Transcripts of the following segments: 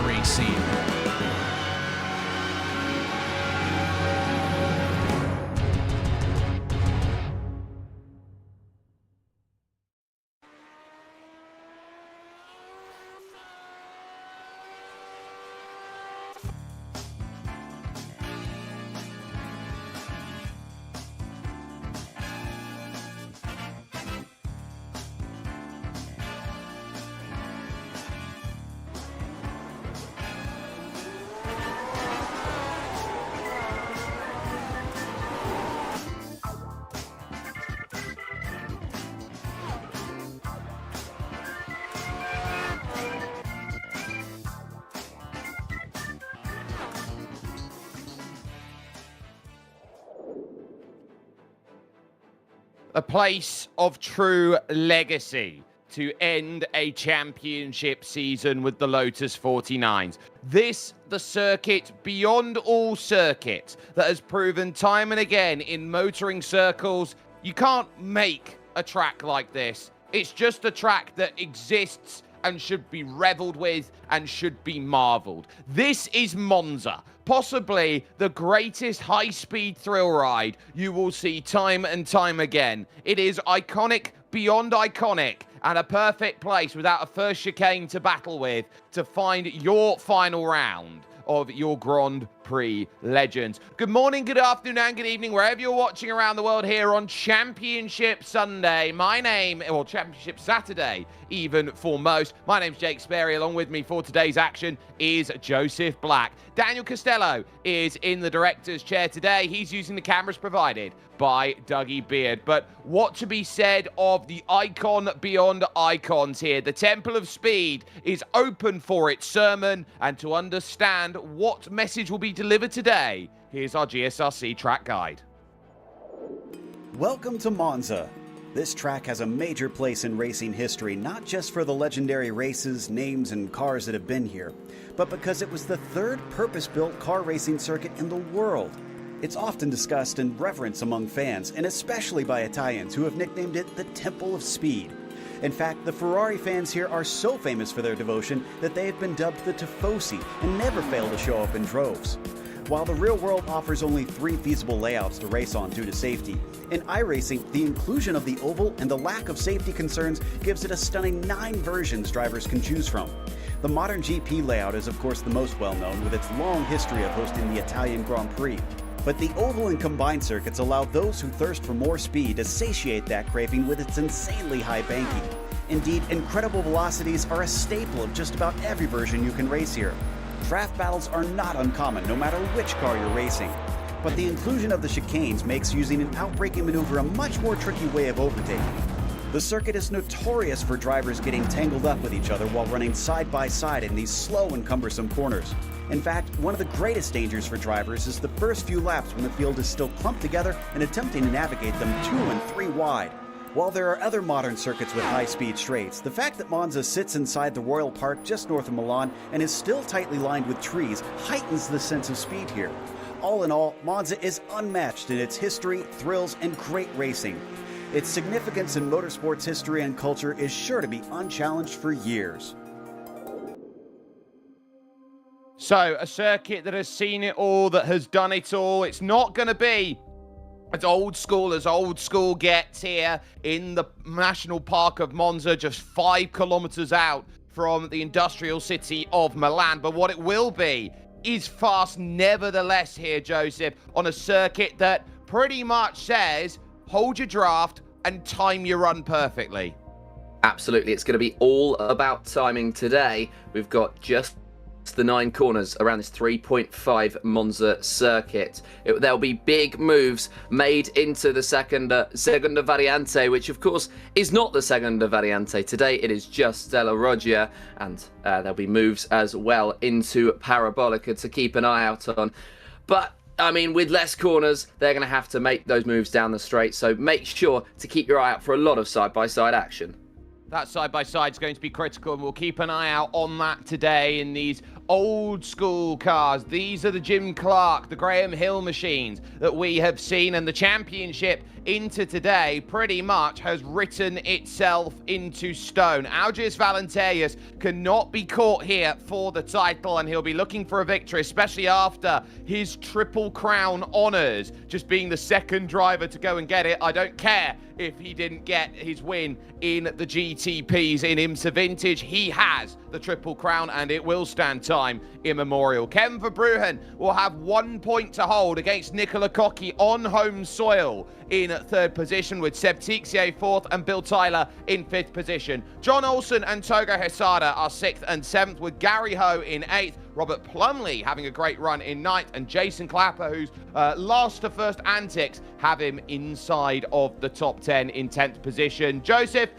iRacing. A place of true legacy to end a championship season with the Lotus 49s. This, the circuit beyond all circuits that has proven time and again in motoring circles, you can't make a track like this. It's just a track that exists and should be reveled with and should be marveled. This is Monza, possibly the greatest high-speed thrill ride you will see time and time again. It is iconic beyond iconic and a perfect place without a first chicane to battle with to find your final round of your Grand Prix legends. Good morning, good afternoon, and good evening, wherever you're watching around the world here on Championship Sunday. Championship Saturday, even for most. My name's Jake Sperry. Along with me for today's action is Joseph Black. Daniel Costello is in the director's chair today. He's using the cameras provided by Dougie Beard. But what to be said of the icon beyond icons here? The Temple of Speed is open for its sermon, and to understand what message will be delivered today, here's our GSRC track guide. Welcome to Monza. This track has a major place in racing history, not just for the legendary races, names, and cars that have been here, but because it was the third purpose-built car racing circuit in the world. It's often discussed and reverenced among fans, and especially by Italians, who have nicknamed it the Temple of Speed. In fact, the Ferrari fans here are so famous for their devotion that they have been dubbed the Tifosi and never fail to show up in droves. While the real world offers only 3 feasible layouts to race on due to safety, in iRacing, the inclusion of the oval and the lack of safety concerns gives it a stunning 9 versions drivers can choose from. The modern GP layout is of course the most well known, with its long history of hosting the Italian Grand Prix. But the oval and combined circuits allow those who thirst for more speed to satiate that craving with its insanely high banking. Indeed, incredible velocities are a staple of just about every version you can race here. Draft battles are not uncommon, no matter which car you're racing. But the inclusion of the chicanes makes using an outbraking maneuver a much more tricky way of overtaking. The circuit is notorious for drivers getting tangled up with each other while running side by side in these slow and cumbersome corners. In fact, one of the greatest dangers for drivers is the first few laps when the field is still clumped together and attempting to navigate them 2 and 3 wide. While there are other modern circuits with high-speed straights, the fact that Monza sits inside the Royal Park just north of Milan and is still tightly lined with trees heightens the sense of speed here. All in all, Monza is unmatched in its history, thrills, and great racing. Its significance in motorsports history and culture is sure to be unchallenged for years. So, a circuit that has seen it all, that has done it all. It's not going to be as old school gets here in the National Park of Monza, just 5 kilometers out from the industrial city of Milan. But what it will be is fast nevertheless here, Joseph, on a circuit that pretty much says, hold your draft and time your run perfectly. Absolutely, it's going to be all about timing today. We've got just the 9 corners around this 3.5 Monza circuit. There'll be big moves made into the Segunda Variante, which of course is not the Segunda Variante today. It is just Della Roggia, and there'll be moves as well into Parabolica to keep an eye out on. But I mean, with less corners, they're going to have to make those moves down the straight, so make sure to keep your eye out for a lot of side-by-side action. That side-by-side is going to be critical, and we'll keep an eye out on that today in these old school cars. These are the Jim Clark, the Graham Hill machines that we have seen, and the championship into today pretty much has written itself into stone. Algis Valenterius cannot be caught here for the title, and he'll be looking for a victory, especially after his Triple Crown honours, just being the second driver to go and get it. I don't care if he didn't get his win in the GTPs in IMSA Vintage. He has the Triple Crown, and it will stand time immemorial. Kevin Verbruggen will have 1 point to hold against Nicola Cocchi on home soil in third position, with Seb Tixier fourth and Bill Tyler in fifth position. John Olsen and Togo Hesada are sixth and seventh, with Gary Ho in eighth. Robert Plumley having a great run in ninth, and Jason Clapper, who's last to first antics, have him inside of the top 10 in 10th position. Joseph,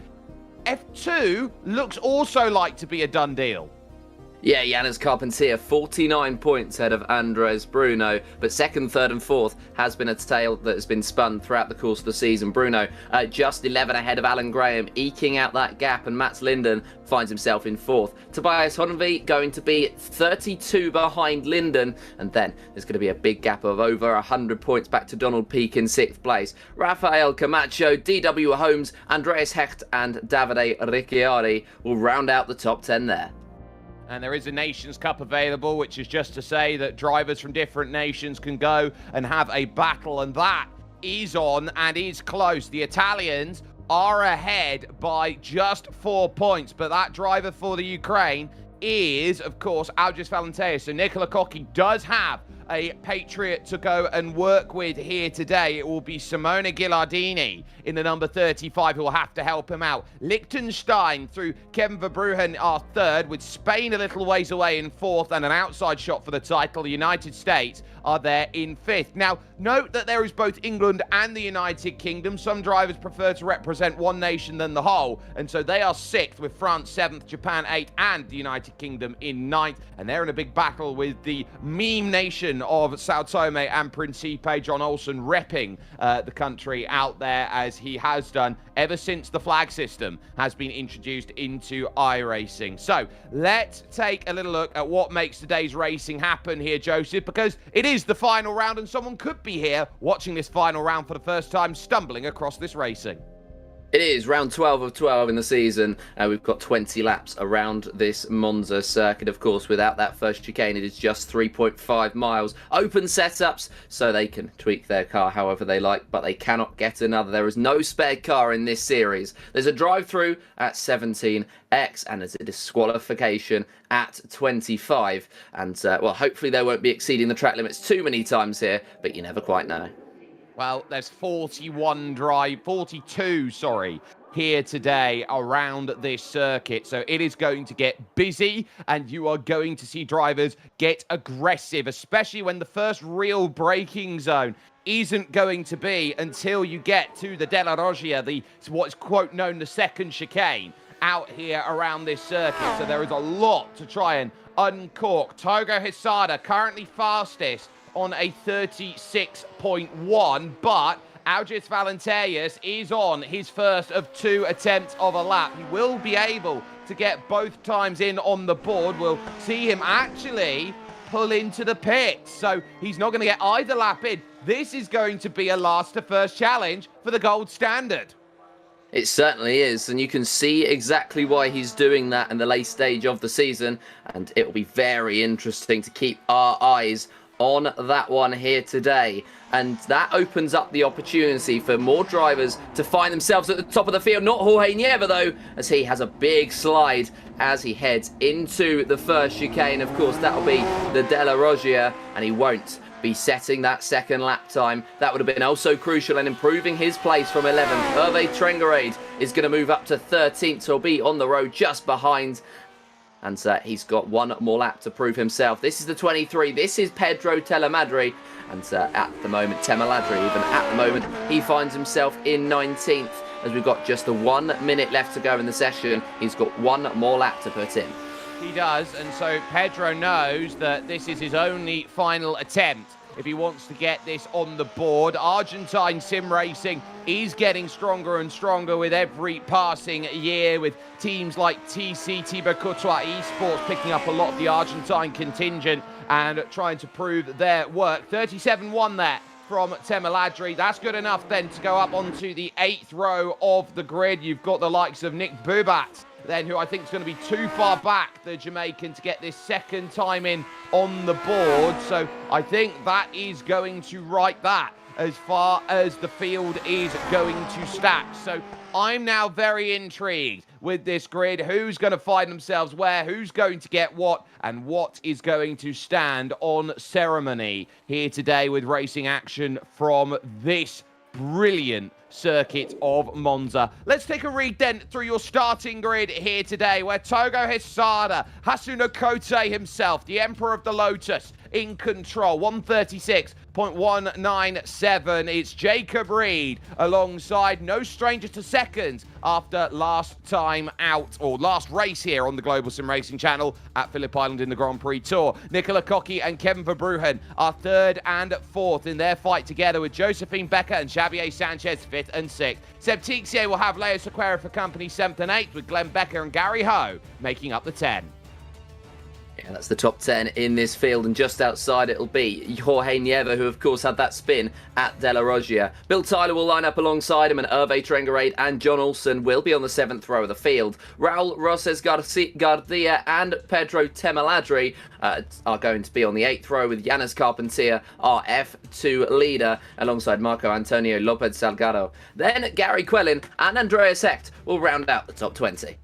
F2 looks also like to be a done deal. Yeah, Janus Carpentier, 49 points ahead of Andres Bruno, but second, third and fourth has been a tale that has been spun throughout the course of the season. Bruno just 11 ahead of Alan Graham, eking out that gap, and Mats Linden finds himself in fourth. Tobias Honvey going to be 32 behind Linden, and then there's going to be a big gap of over 100 points back to Donald Peake in sixth place. Rafael Camacho, DW Holmes, Andreas Hecht and Davide Ricciardi will round out the top 10 there. And there is a Nations Cup available, which is just to say that drivers from different nations can go and have a battle, and that is on and is close. The Italians are ahead by just 4 points, but that driver for the Ukraine is, of course, Algis Valenterius. So Nicola Cocchi does have a Patriot to go and work with here today. It will be Simona Ghilardini in the number 35 who will have to help him out. Liechtenstein through Kevin Verbruggen are third, with Spain a little ways away in fourth and an outside shot for the title. The United States are there in fifth. Now, note that there is both England and the United Kingdom. Some drivers prefer to represent one nation than the whole, and so they are sixth, with France seventh, Japan eighth, and the United Kingdom in ninth. And they're in a big battle with the meme nation of Sao Tome and Principe. John Olsen repping the country out there, as he has done ever since the flag system has been introduced into iRacing. So let's take a little look at what makes today's racing happen here, Joseph, because it is the final round, and someone could be here watching this final round for the first time, stumbling across this racing. It is round 12 of 12 in the season. We've got 20 laps around this Monza circuit. Of course, without that first chicane, it is just 3.5 miles. Open setups, so they can tweak their car however they like, but they cannot get another. There is no spare car in this series. There's a drive-through at 17x, and there's a disqualification at 25. And, well, hopefully they won't be exceeding the track limits too many times here, but you never quite know. Well, there's 42, here today around this circuit. So it is going to get busy, and you are going to see drivers get aggressive, especially when the first real braking zone isn't going to be until you get to the Della Roggia, what's quote known the second chicane out here around this circuit. So there is a lot to try and uncork. Togo Hesada currently fastest on a 36.1, but Algis Valenterius is on his first of 2 attempts of a lap. He will be able to get both times in on the board. We'll see him actually pull into the pits, so he's not going to get either lap in. This is going to be a last to first challenge for the gold standard. It certainly is, and you can see exactly why he's doing that in the late stage of the season, and it will be very interesting to keep our eyes on that one here today. And that opens up the opportunity for more drivers to find themselves at the top of the field. Not Jorge Nieva, though, as he has a big slide as he heads into the first chicane. Of course, that'll be the Della Roggia, and he won't be setting that second lap time. That would have been also crucial in improving his place from 11th. Hervé Trengerade is going to move up to 13th, so he'll be on the road just behind. And he's got one more lap to prove himself. This is the 23. This is Pedro Telemadri. And at the moment, Temaladri, even at the moment, he finds himself in 19th. As we've got just the 1 minute left to go in the session, he's got one more lap to put in. He does, and so Pedro knows that this is his only final attempt if he wants to get this on the board. Argentine sim racing is getting stronger and stronger with every passing year, with teams like TC Thibaut Courtois Esports picking up a lot of the Argentine contingent and trying to prove their work. 37-1 there from Temaladri. That's good enough then to go up onto the 8th row of the grid. You've got the likes of Nick Bubat then, who I think is going to be too far back, the Jamaican, to get this second time in on the board. So I think that is going to write that as far as the field is going to stack. So I'm now very intrigued with this grid. Who's going to find themselves where, who's going to get what, and what is going to stand on ceremony here today with racing action from this brilliant circuit of Monza. Let's take a read then through your starting grid here today, where Togo Hisada, Hasuno Kote himself, the Emperor of the Lotus, in control. 136.197. It's Jacob Reed alongside, no stranger to second after last time out, or last race here on the Global SimRacing Channel at Phillip Island in the Grand Prix Tour. Nicola Cocky and Kevin Verbruggen are third and fourth in their fight together, with Josephine Becker and Xavier Sanchez fifth and sixth. Seb Tixier will have Leo Sequeira for company 7th and 8th, with Glenn Becker and Gary Ho making up the 10. Yeah, that's the top 10 in this field, and just outside it'll be Jorge Nieva, who of course had that spin at De La Roggia. Bill Tyler will line up alongside him, and Hervé Trengarade and John Olsen will be on the 7th row of the field. Raul Roses Garcia and Pedro Temaladri are going to be on the 8th row, with Yanis Carpentier, our F2 leader, alongside Marco Antonio Lopez Salgado. Then Gary Quellin and Andreas Hecht will round out the top 20.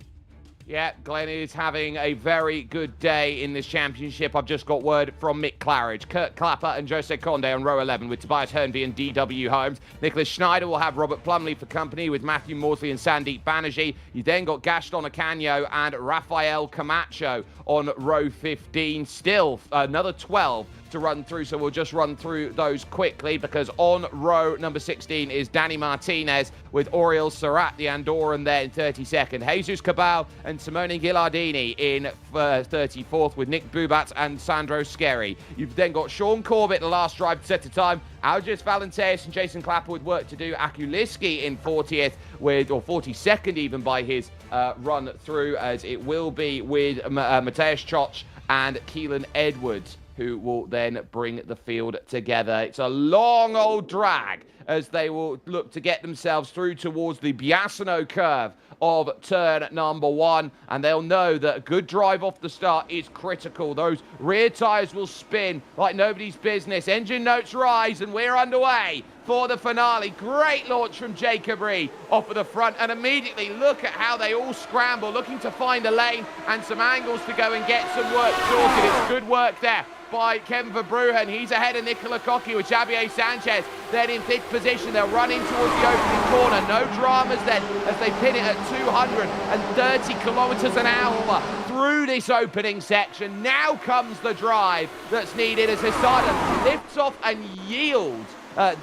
Yeah, Glenn is having a very good day in this championship. I've just got word from Mick Claridge, Kurt Clapper and Jose Conde on row 11, with Tobias Hernby and DW Holmes. Nicholas Schneider will have Robert Plumley for company, with Matthew Morsley and Sandeep Banerjee. You then got Gaston Ocanio and Rafael Camacho on row 15. Still another 12 to run through, so we'll just run through those quickly, because on row number 16 is Danny Martinez, with Oriol Serrat, the Andorran, there in 32nd. Jesus Cabal and Simone Ghilardini in 34th, with Nick Bubat and Sandro Skerry. You've then got Sean Corbett, the last drive to set a time. Algis Valenteus and Jason Clapper with work to do. Akuliski in 40th, or 42nd even by his run through, as it will be with Mateusz Czoch and Keelan Edwards, who will then bring the field together. It's a long old drag as they will look to get themselves through towards the Biasino curve of turn number 1, and they'll know that a good drive off the start is critical. Those rear tyres will spin like nobody's business. Engine notes rise, and we're underway for the finale. Great launch from Jacob Reed off of the front, and immediately look at how they all scramble, looking to find a lane and some angles to go and get some work sorted. It's good work there by Kevin Verbruggen. He's ahead of Nicola Cocky, with Xavier Sanchez then in 5th position. They're running towards the opening corner. No dramas then as they pin it at 230 kilometers an hour through this opening section. Now comes the drive that's needed as Hisada lifts off and yields.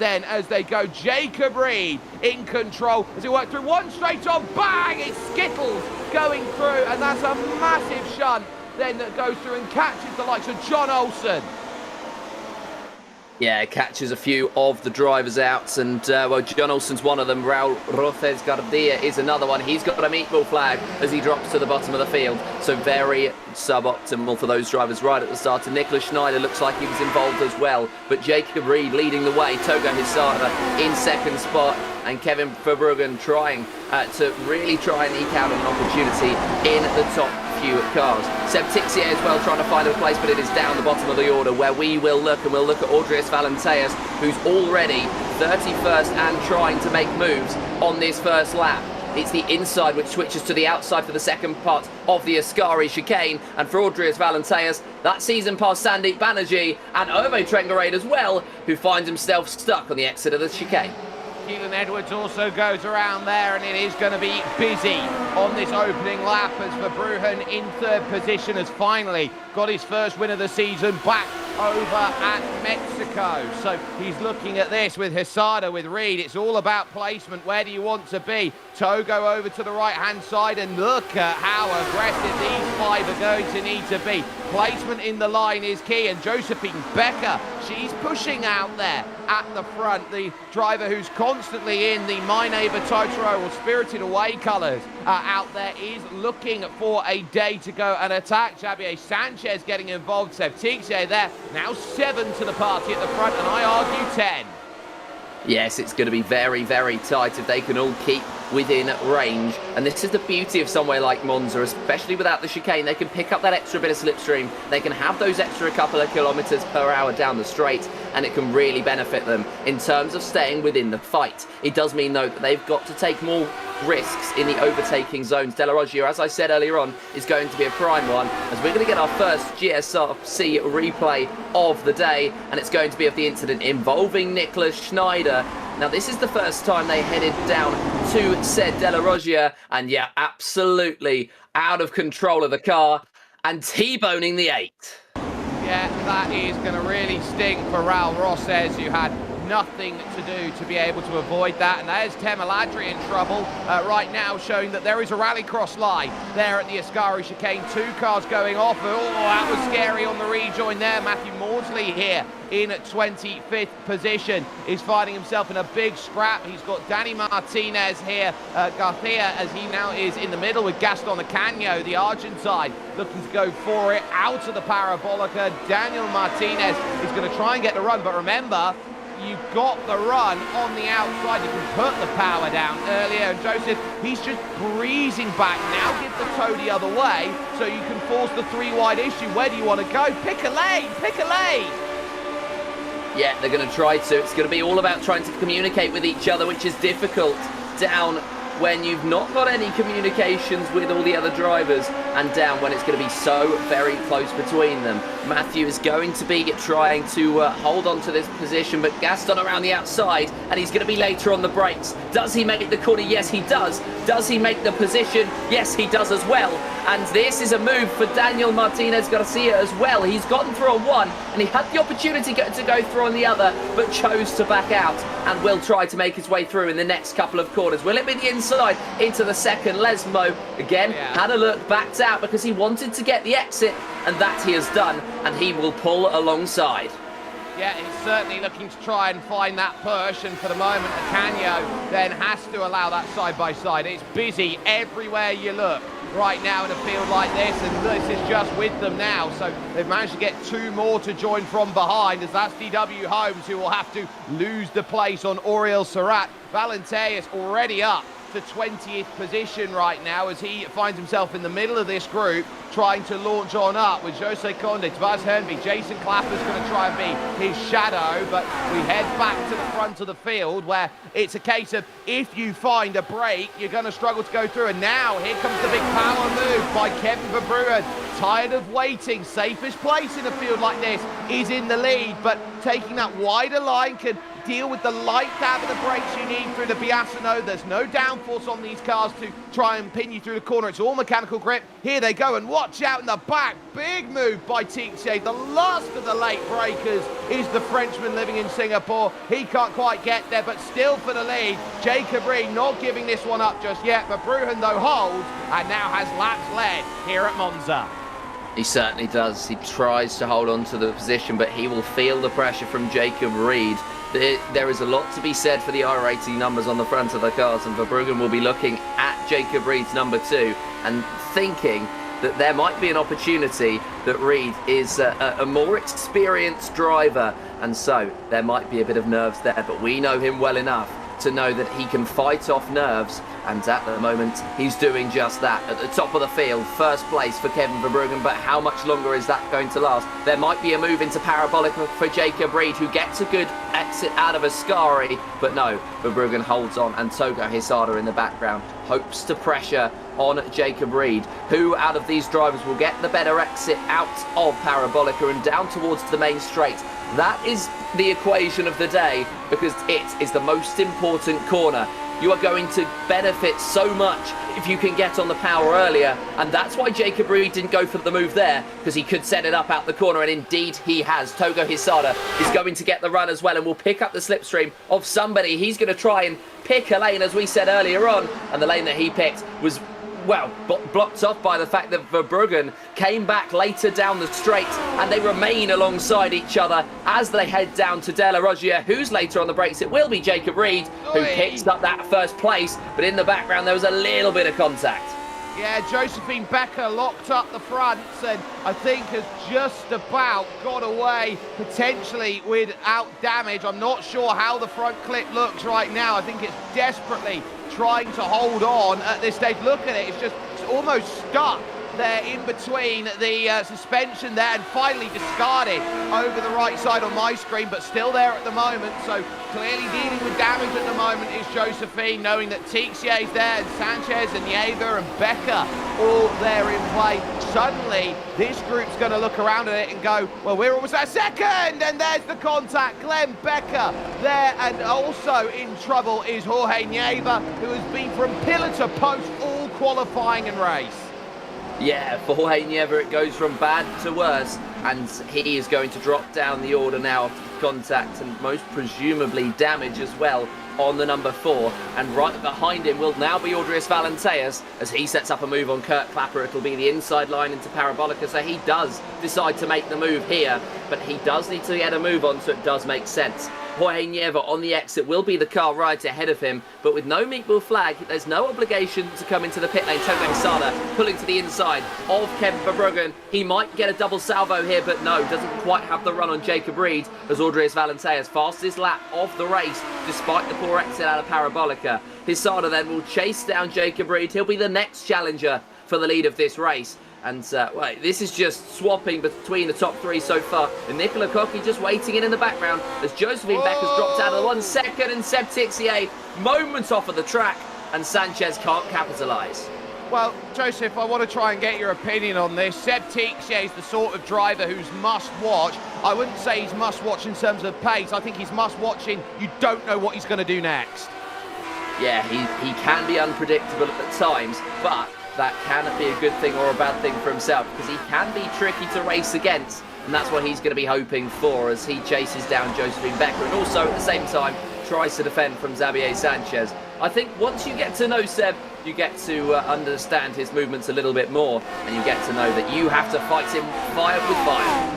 Then as they go, Jacob Reed in control as he works through one straight on, bang, it's Skittles going through, and that's a massive shunt then that goes through and catches the likes of John Olsen. Yeah, catches a few of the drivers out, and well, John Olsen's one of them. Raul Roses Garcia is another one. He's got a meatball flag as he drops to the bottom of the field, so very suboptimal for those drivers right at the start. And Nicholas Schneider looks like he was involved as well, but Jacob Reed leading the way. Togo Hisada in 2nd spot, and Kevin Verbruggen trying to really try and eke out an opportunity in the top few cars. Seb Tixier as well trying to find a place, but it is down the bottom of the order, where we will look, and we'll look at Audrius Valenteus, who's already 31st and trying to make moves on this first lap. It's the inside which switches to the outside for the second part of the Ascari chicane, and for Audrius Valenteus, that season past Sandeep Banerjee and Hervé Trengarade as well, who finds himself stuck on the exit of the chicane. Keelan Edwards also goes around there, and it is going to be busy on this opening lap as Verbruggen in 3rd position has finally got his first win of the season back over at Mexico. So he's looking at this with Hisada, with Reed. It's all about placement. Where do you want to be? Togo over to the right-hand side, and look at how aggressive these five are going to need to be. Placement in the line is key, and Josephine Becker, she's pushing out there at the front. The driver who's constantly in the My Neighbor Totoro or Spirited Away colours out there is looking for a day to go and attack. Xavier Sanchez getting involved. Septixe there, now 7 to the party at the front, and I argue 10. Yes, it's going to be very, very tight if they can all keep within range. And this is the beauty of somewhere like Monza, especially without the chicane. They can pick up that extra bit of slipstream. They can have those extra couple of kilometres per hour down the straight, and it can really benefit them in terms of staying within the fight. It does mean, though, that they've got to take more risks in the overtaking zones. Della Roggia, as I said earlier on, is going to be a prime one, as we're going to get our first GSRC replay of the day, and it's going to be of the incident involving Nicholas Schneider. Now, this is the first time they headed down to said Della Roggia, and yeah, absolutely out of control of the car and T-boning the 8. Yeah, that is going to really sting for Raul Rosses, who had nothing to do to be able to avoid that. And there's Temaladri in trouble right now, showing that there is a rallycross line there at the Ascari chicane. 2 cars going off. Oh, that was scary on the rejoin there. Matthew Maudsley here in 25th position is finding himself in a big scrap. He's got Danny Martinez here, Garcia, as he now is in the middle with Gaston Ocaño, the Argentine, looking to go for it out of the Parabolica. Daniel Martinez is going to try and get the run, but remember, you've got the run on the outside. You can put the power down earlier. And Joseph, he's just breezing back now. Give the toe the other way so you can force the 3-wide issue. Where do you want to go? Pick a lane. Pick a lane. Yeah, they're going to try to. It's going to be all about trying to communicate with each other, which is difficult down when you've not got any communications with all the other drivers, and down when it's going to be so very close between them. Matthew is going to be trying to hold on to this position, but Gaston around the outside, and he's going to be later on the brakes. Does he make the corner? Yes, he does. Does he make the position? Yes, he does as well. And this is a move for Daniel Martinez Garcia as well. He's gotten through on one, and he had the opportunity to go through on the other, but chose to back out, and will try to make his way through in the next couple of corners. Will it be the inside into the second? Lesmo again had a look, backed out because he wanted to get the exit, and that he has done, and he will pull alongside. Yeah, he's certainly looking to try and find that push, and for the moment, Ocaño then has to allow that side-by-side. It's busy everywhere you look right now in a field like this, and this is just with them now. So they've managed to get 2 more to join from behind, as that's DW Holmes, who will have to lose the place on Oriel Serrat. Valenteus already up to 20th position right now, as he finds himself in the middle of this group, trying to launch on up with Jose Conde, Tobias Hernby. Jason Clapper's going to try and be his shadow, but we head back to the front of the field, where it's a case of if you find a break, you're going to struggle to go through. And now here comes the big power move by Kevin Verbruggen. Tired of waiting, safest place in a field like this is in the lead, but taking that wider line can deal with the light dab of the brakes you need through the Biasino. There's no downforce on these cars to try and pin you through the corner. It's all mechanical grip. Here they go, and watch out in the back. Big move by Tixier. The last of the late breakers is the Frenchman living in Singapore. He can't quite get there, but still for the lead. Jacob Reed not giving this one up just yet, but Bruhan, though, holds and now has laps led here at Monza. He certainly does. He tries to hold on to the position, but he will feel the pressure from Jacob Reed. There is a lot to be said for the iRacing numbers on the front of the cars, and Verbruggen will be looking at Jacob Reed's number 2 and thinking that there might be an opportunity that Reed is a more experienced driver, and so there might be a bit of nerves there, but we know him well enough to know that he can fight off nerves, and at the moment he's doing just that. At the top of the field, first place for Kevin Verbruggen, but how much longer is that going to last? There might be a move into parabolic for Jacob Reed, who gets a good exit out of Ascari, but no, Verbruggen holds on, and Togo Hisada in the background hopes to pressure on Jacob Reed, who out of these drivers will get the better exit out of Parabolica and down towards the main straight. That is the equation of the day, because it is the most important corner you are going to benefit so much if you can get on the power earlier, and that's why Jacob Reed didn't go for the move there, because he could set it up out the corner, and indeed he has. Togo Hisada is going to get the run as well, and will pick up the slipstream of somebody. He's going to try and pick a lane, as we said earlier on, and the lane that he picked was, well, blocked off by the fact that Verbruggen came back later down the straight, and they remain alongside each other as they head down to De La Rosière, who's later on the brakes. It will be Jacob Reed who picks up that first place, but in the background there was a little bit of contact. Yeah, Josephine Becker locked up the fronts and I think has just about got away, potentially without damage. I'm not sure how the front clip looks right now. I think it's desperately trying to hold on at this stage. Look at it, it's almost stuck there in between the suspension there, and finally discarded over the right side on my screen, but still there at the moment. So clearly dealing with damage at the moment is Josephine, knowing that Tixier is there, and Sanchez and Yeager and Becker all there in play. Suddenly this group's going to look around at it and go, well, we're almost at second, and there's the contact. Glenn Becker there, and also in trouble is Jorge Nieva, who has been from pillar to post all qualifying and race. Yeah, for Jorge Nieva it goes from bad to worse, and he is going to drop down the order now after contact and most presumably damage as well on the number 4, and right behind him will now be Audrius Valenteas as he sets up a move on Kurt Clapper. It'll be the inside line into Parabolica, so he does decide to make the move here, but he does need to get a move on, so it does make sense. Jorge Nieva on the exit will be the car right ahead of him, but with no meatball flag, there's no obligation to come into the pit lane. Togo Hisada pulling to the inside of Kevin Verbruggen. He might get a double salvo here, but no, doesn't quite have the run on Jacob Reed, as Audrius Valenteas fastest lap of the race, despite the poor exit out of Parabolica. Hisada then will chase down Jacob Reed. He'll be the next challenger for the lead of this race. And well, this is just swapping between the top 3 so far. And Nicola Cocchi just waiting in the background as Josephine Becker's dropped out of the 1 second, and Seb Tixier moments off of the track, and Sanchez can't capitalise. Well, Joseph, I want to try and get your opinion on this. Seb Tixier is the sort of driver who's must-watch. I wouldn't say he's must-watch in terms of pace. I think he's must-watching. You don't know what he's going to do next. Yeah, he can be unpredictable at times, but that can be a good thing or a bad thing for himself, because he can be tricky to race against, and that's what he's going to be hoping for as he chases down Josephine Becker, and also at the same time tries to defend from Xavier Sanchez. I think once you get to know Seb, you get to understand his movements a little bit more, and you get to know that you have to fight him fire with fire.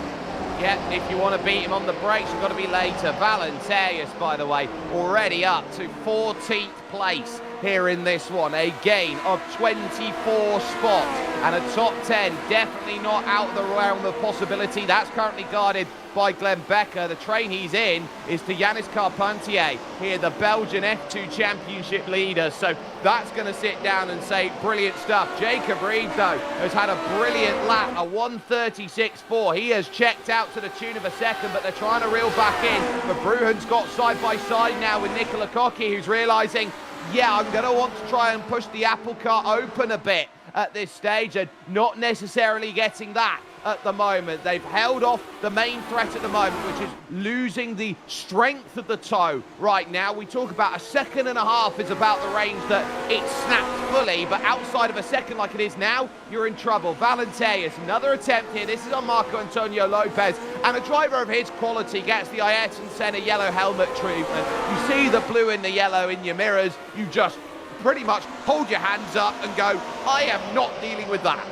Yeah, if you want to beat him on the brakes, you've got to be later. Valenteas, by the way, already up to 14th place here in this one. A gain of 24 spots and a top 10. Definitely not out of the realm of possibility. That's currently guarded by Glenn Becker. The train he's in is to Yannis Carpentier, here the Belgian F2 Championship leader. So that's going to sit down and say brilliant stuff. Jacob Reed, though, has had a brilliant lap, a 1:36.4. He has checked out to the tune of a second, but they're trying to reel back in. But Bruhan's got side by side now with Nicola Cocchi, who's realising, yeah, I'm going to want to try and push the apple cart open a bit at this stage, and not necessarily getting that at the moment. They've held off the main threat at the moment, which is losing the strength of the toe right now. We talk about 1.5 seconds is about the range that it snaps fully, but outside of a second like it is now, you're in trouble. Valenteas, another attempt here. This is on Marco Antonio Lopez, and a driver of his quality gets the Ayrton Senna yellow helmet treatment. You see the blue and the yellow in your mirrors, you just pretty much hold your hands up and go, I am not dealing with that.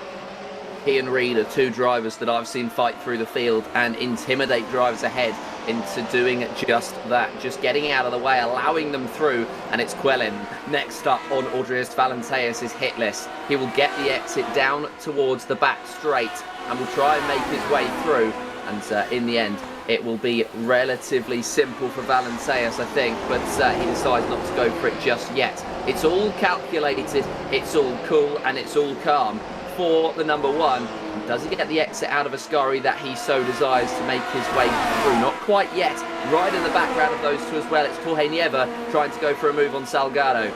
He and Reed are 2 drivers that I've seen fight through the field and intimidate drivers ahead into doing just that, just getting out of the way, allowing them through, and it's Quellin next up on Audrius Valenteas' hit list. He will get the exit down towards the back straight and will try and make his way through, and in the end it will be relatively simple for Valenteas, I think, but he decides not to go for it just yet. It's all calculated, it's all cool, and it's all calm for the number 1. Does he get the exit out of Ascari that he so desires to make his way through? Not quite yet. Right in the background of those two as well, it's Jorge Nieva trying to go for a move on Salgado.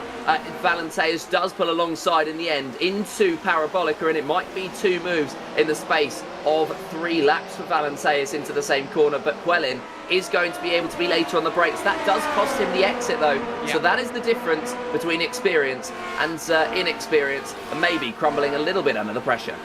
Valenteus does pull alongside in the end into Parabolica, and it might be 2 moves in the space of 3 laps for Valenteus into the same corner, but Colin is going to be able to be later on the brakes. That does cost him the exit though, so that is the difference between experience and inexperience, and maybe crumbling a little bit under the pressure.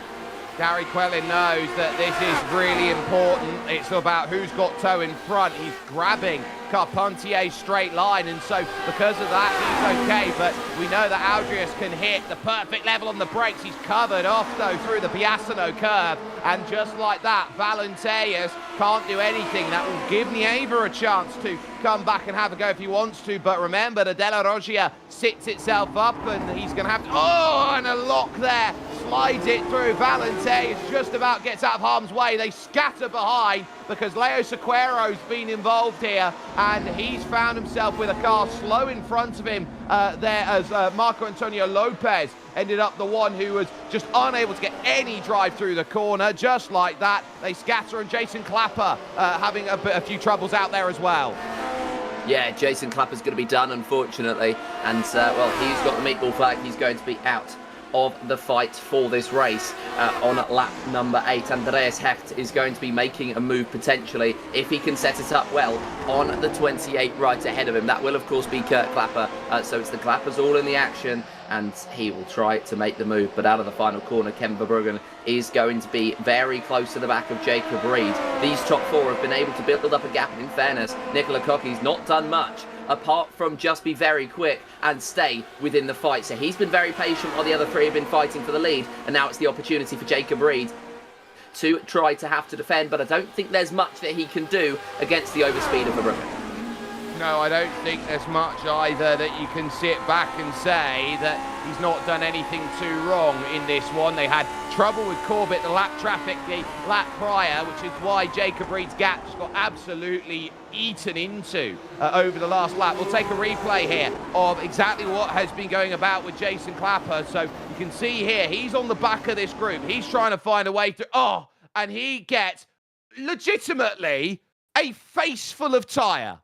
Gary Quellin knows that this is really important. It's about who's got toe in front. He's grabbing Carpentier's straight line, and so because of that, he's okay. But we know that Aldrius can hit the perfect level on the brakes. He's covered off, though, through the Biasino curve. And just like that, Valenteus can't do anything. That will give Nieva a chance to come back and have a go if he wants to. But remember, the Della Roggia sits itself up, and he's going to have to... Oh, and a lock there. Slides it through. Valenteus just about gets out of harm's way. They scatter behind because Leo Sequeiro's been involved here, and he's found himself with a car slow in front of him there as Marco Antonio Lopez ended up the one who was just unable to get any drive through the corner. Just like that, they scatter, and Jason Clapper having a few troubles out there as well. Yeah, Jason Clapper's going to be done, unfortunately, and well, he's got the meatball flag. He's going to be out of the fight for this race on lap number 8. Andreas Hecht is going to be making a move potentially if he can set it up well on the 28 right ahead of him. That will of course be Kurt Clapper, so it's the Clappers all in the action, and he will try to make the move, but out of the final corner, Ken Verbruggen is going to be very close to the back of Jacob Reed. These top 4 have been able to build up a gap, and in fairness, Nicola Cocchi's not done much apart from just be very quick and stay within the fight. So he's been very patient while the other 3 have been fighting for the lead, and now it's the opportunity for Jacob Reed to try to have to defend, but I don't think there's much that he can do against the overspeed of Verbruggen. No, I don't think there's much either that you can sit back and say that he's not done anything too wrong in this one. They had trouble with Corbett, the lap traffic, the lap prior, which is why Jacob Reed's gap just got absolutely eaten into over the last lap. We'll take a replay here of exactly what has been going about with Jason Clapper. So you can see here, he's on the back of this group. He's trying to find a way through. Oh, and he gets legitimately a face full of tyre.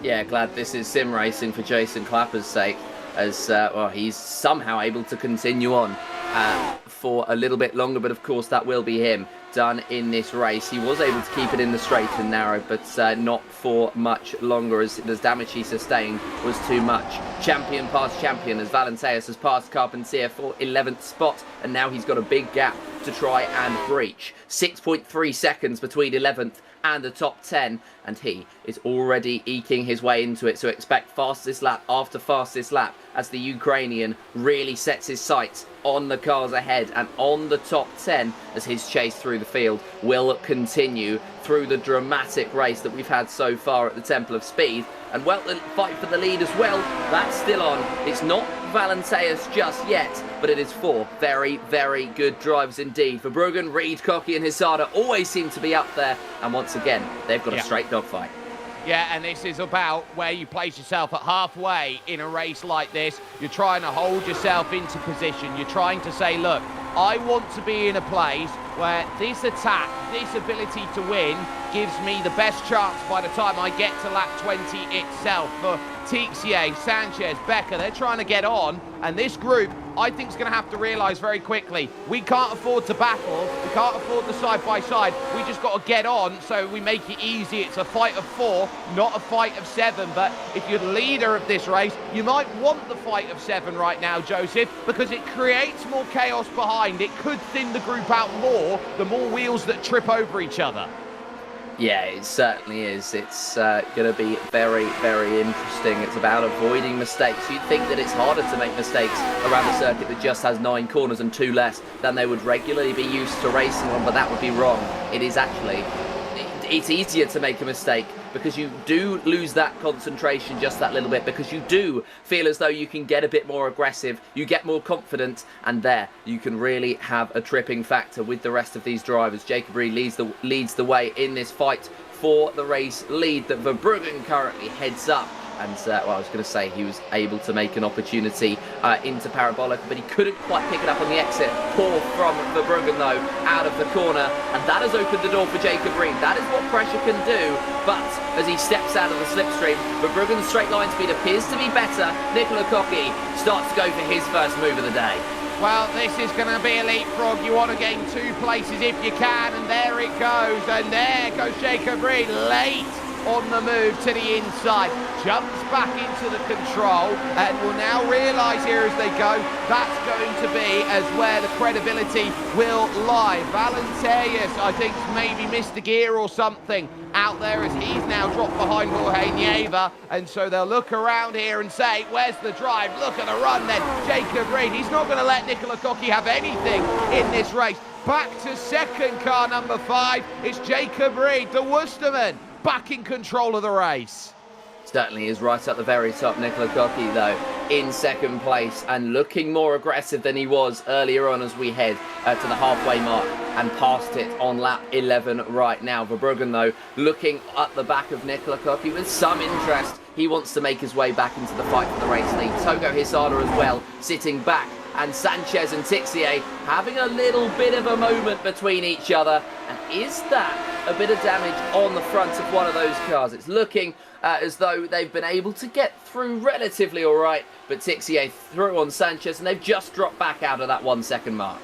Yeah, glad this is sim racing for Jason Clapper's sake, as well, he's somehow able to continue on for a little bit longer, but of course that will be him done in this race. He was able to keep it in the straight and narrow, but not for much longer, as the damage he sustained was too much. Champion past champion, as Valenteus has passed Carpentier for 11th spot, and now he's got a big gap to try and breach. 6.3 seconds between 11th and the top 10, and he is already eking his way into it, so expect fastest lap after fastest lap as the Ukrainian really sets his sights on the cars ahead and on the top 10, as his chase through the field will continue through the dramatic race that we've had so far at the Temple of Speed. And well, the fight for the lead as well, that's still on. It's not Valenteus just yet, but it is 4 very, very good drives indeed. Verbruggen, Reed, Cocchi and Hizada always seem to be up there, and once again, they've got a straight dogfight. Yeah, and this is about where you place yourself at halfway in a race like this. You're trying to hold yourself into position. You're trying to say, look, I want to be in a place where this attack, this ability to win, gives me the best chance by the time I get to lap 20 itself. For Tixier, Sanchez, Becker, they're trying to get on, and this group, I think, is going to have to realise very quickly, we can't afford to battle, we can't afford the side-by-side, we just got to get on, so we make it easy. It's a fight of 4, not a fight of 7, but if you're the leader of this race, you might want the fight of 7 right now, Joseph, because it creates more chaos behind. It could thin the group out more, the more wheels that trip over each other. Yeah, it certainly is. It's going to be very, very interesting. It's about avoiding mistakes. You'd think that it's harder to make mistakes around a circuit that just has 9 corners and 2 less than they would regularly be used to racing on, but that would be wrong. It is actually... It's easier to make a mistake because you do lose that concentration just that little bit, because you do feel as though you can get a bit more aggressive, you get more confident, and there you can really have a tripping factor with the rest of these drivers. Jacob Reed leads the way in this fight for the race lead that Verbruggen currently heads up. And, well, I was going to say he was able to make an opportunity into Parabolica, but he couldn't quite pick it up on the exit. Poor from Verbruggen, though, out of the corner. And that has opened the door for Jacob Reed. That is what pressure can do. But as he steps out of the slipstream, Verbruggen's straight line speed appears to be better. Nicola Cocchi starts to go for his first move of the day. Well, this is going to be a leapfrog. You want to gain 2 places if you can, and there it goes. And there goes Jacob Reed, late on the move to the inside, jumps back into the control, and will now realise here as they go, that's going to be as where the credibility will lie. Valenteius, I think, maybe missed a gear or something out there as he's now dropped behind Jorge Nieva, and so they'll look around here and say, where's the drive? Look at the run then. Jacob Reed, he's not going to let Nicola Cocchi have anything in this race. Back to second, car number 5. It's Jacob Reed, the Worcesterman, back in control of the race. Certainly is right at the very top. Nicola Cocchi, though, in second place and looking more aggressive than he was earlier on as we head to the halfway mark and past it on lap 11 right now. Verbruggen, though, looking at the back of Nicola Cocchi with some interest. He wants to make his way back into the fight for the race lead. Togo Hisada as well, sitting back. And Sanchez and Tixier having a little bit of a moment between each other. And is that a bit of damage on the front of one of those cars? It's looking as though they've been able to get through relatively all right. But Tixier threw on Sanchez, and they've just dropped back out of that 1 second mark.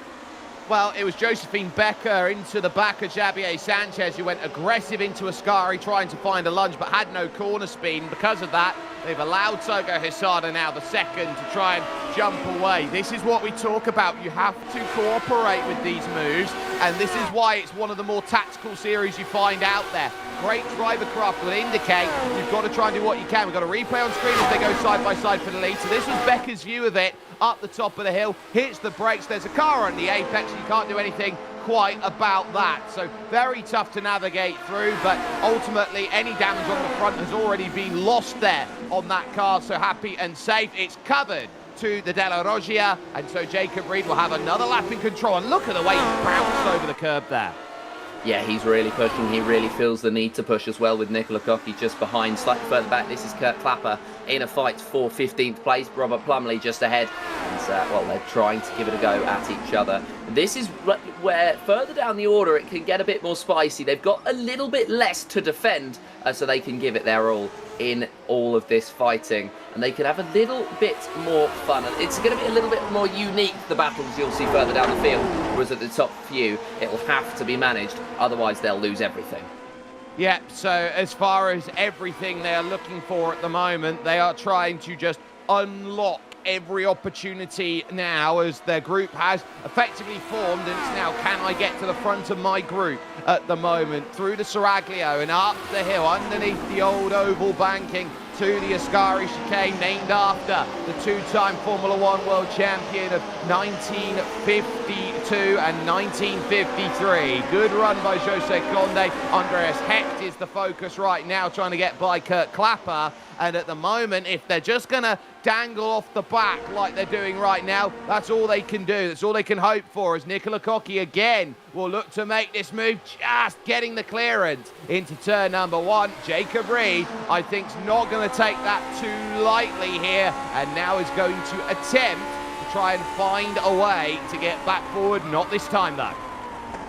Well, it was Josephine Becker into the back of Javier Sanchez, who went aggressive into Ascari trying to find a lunge but had no corner speed, and because of that they've allowed Togo Hisada now the second to try and jump away. This is what we talk about. You have to cooperate with these moves, and this is why it's one of the more tactical series you find out there. Great driver craft will indicate you've got to try and do what you can. We've got a replay on screen as they go side by side for the lead. So this was Becker's view of it, up the top of the hill, hits the brakes, there's a car on the apex, you can't do anything quite about that. So very tough to navigate through, but ultimately any damage on the front has already been lost there on that car, so happy and safe. It's covered to the Della Roggia, and so Jacob Reed will have another lap in control, and look at the way he bounced over the curb there. Yeah, he's really pushing. He really feels the need to push as well, with Nicola Cocchi just behind. Slightly further back, this is Kurt Clapper in a fight for 15th place. Robert Plumley just ahead. And, well, they're trying to give it a go at each other. This is where, further down the order, it can get a bit more spicy. They've got a little bit less to defend, so they can give it their all in all of this fighting, and they could have a little bit more fun. It's going to be a little bit more unique, the battles you'll see further down the field, whereas at the top few it'll have to be managed, otherwise they'll lose everything. Yeah, so as far as everything they are looking for at the moment, they are trying to just unlock every opportunity now as their group has effectively formed, and it's now, can I get to the front of my group at the moment, through the Seraglio and up the hill underneath the old oval banking to the Ascari chicane, named after the two-time Formula One world champion of 1952 and 1953. Good run by Jose Conde. Andreas Hecht is the focus right now, trying to get by Kurt Clapper. And at the moment, if they're just going to dangle off the back like they're doing right now, that's all they can do. That's all they can hope for, as Nicola Cocchi again will look to make this move, just getting the clearance into turn number 1. Jacob Reed, I think, is not going to take that too lightly here, and now is going to attempt to try and find a way to get back forward. Not this time, though.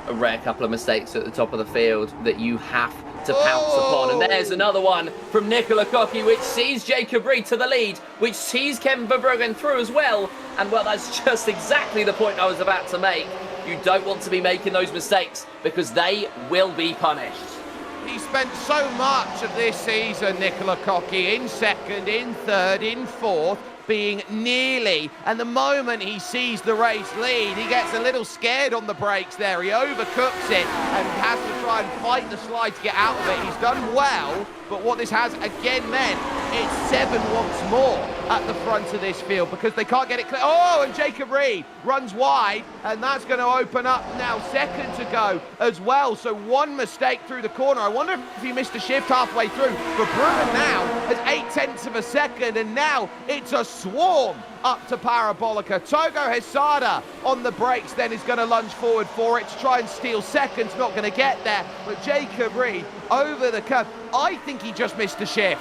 A rare couple of mistakes at the top of the field that you have to pounce upon, and there's another one from Nicola Cocchi, which sees Jacob Reed to the lead, which sees Kevin Verbruggen through as well. And well, that's just exactly the point I was about to make. You don't want to be making those mistakes, because they will be punished. He spent so much of this season, Nicola Cocchi, in second, in third, in fourth, being nearly, and the moment he sees the race lead, he gets a little scared on the brakes there. He overcooks it and has to try and fight the slide to get out of it. He's done well, but what this has again meant, it's 7 once more at the front of this field, because they can't get it clear. Oh, and Jacob Reed runs wide, and that's going to open up now second to go as well. So one mistake through the corner. I wonder if he missed a shift halfway through. Verbruggen now has 0.8 of a second, and now it's a swarm up to Parabolica. Togo Hisada on the brakes then is going to lunge forward for it to try and steal seconds. Not going to get there, but Jacob Reed over the curve. I think he just missed a shift.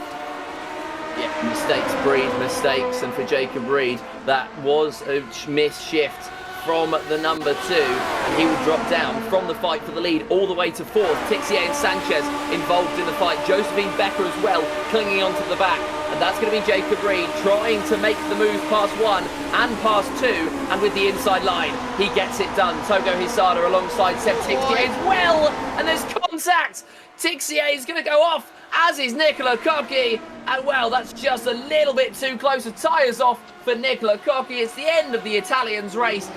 Yeah, mistakes breed mistakes, and for Jacob Reed, that was a missed shift from the number 2, and he will drop down from the fight for the lead all the way to 4th. Tixier and Sanchez involved in the fight. Josephine Becker as well, clinging onto the back. And that's going to be Jacob Reed trying to make the move past 1 and past 2, and with the inside line, he gets it done. Togo Hisada alongside Seb Tixier as well, and there's contact. Tixier is going to go off, as is Nicola Cocchi, and well, that's just a little bit too close. The tyres off for Nicola Cocchi. It's the end of the Italians' race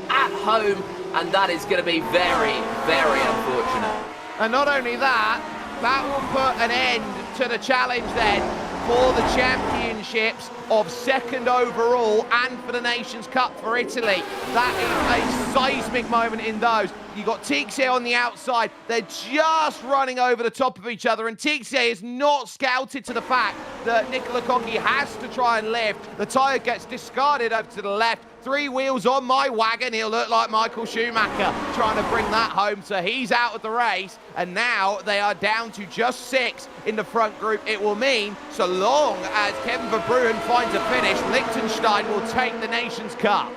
at home, and that is going to be very, very unfortunate. And not only that, that will put an end to the challenge then for the championships of 2nd overall and for the Nations Cup for Italy. That is a seismic moment in those. You've got Tixier on the outside. They're just running over the top of each other, and Tixier is not scouted to the fact that Nicola Cocchi has to try and lift. The tyre gets discarded over to the left. 3 wheels on my wagon. He'll look like Michael Schumacher trying to bring that home. So he's out of the race, and now they are down to just 6 in the front group. It will mean, so long as Kevin Verbruggen finds a finish, Liechtenstein will take the Nations Cup.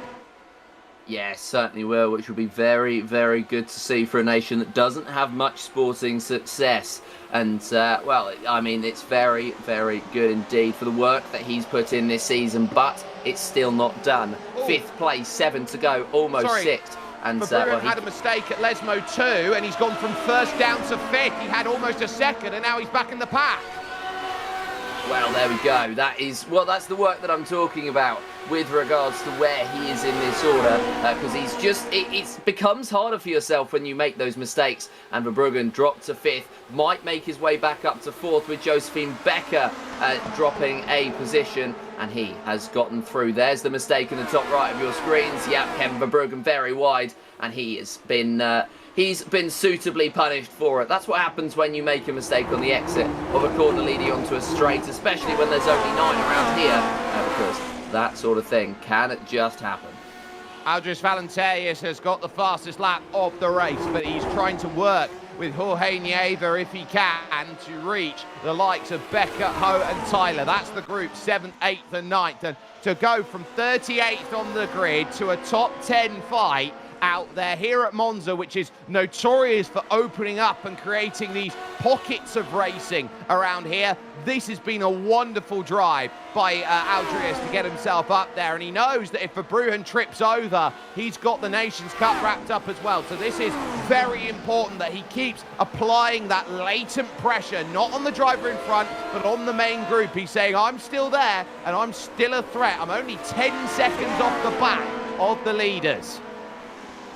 Yes, certainly will, which will be very, very good to see for a nation that doesn't have much sporting success. And, well, I mean, it's very, very good indeed for the work that he's put in this season, but it's still not done. 5th place, 7 to go, almost 6th. And Verbruggen had a mistake at Lesmo 2, and he's gone from 1st down to 5th. He had almost a 2nd, and now he's back in the pack. Well, there we go. That is, well, that's the work that I'm talking about with regards to where he is in this order, because he's just, it becomes harder for yourself when you make those mistakes, and Verbruggen dropped to 5th, might make his way back up to 4th with Josephine Becker dropping a position, and he has gotten through. There's the mistake in the top right of your screens. Yep, Kevin Verbruggen very wide, and he has been... He's been suitably punished for it. That's what happens when you make a mistake on the exit of a corner leading onto a straight, especially when there's only 9 around here, because that sort of thing can just happen. Aldris Valenterius has got the fastest lap of the race, but he's trying to work with Jorge Nieva if he can to reach the likes of Becker, Ho and Tyler. That's the group 7th, 8th and 9th. And to go from 38th on the grid to a top 10 fight out there here at Monza, which is notorious for opening up and creating these pockets of racing around here. This has been a wonderful drive by Aldrius to get himself up there, and he knows that if Verbruggen trips over, he's got the Nations Cup wrapped up as well. So this is very important that he keeps applying that latent pressure, not on the driver in front, but on the main group. He's saying, I'm still there, and I'm still a threat. I'm only 10 seconds off the back of the leaders.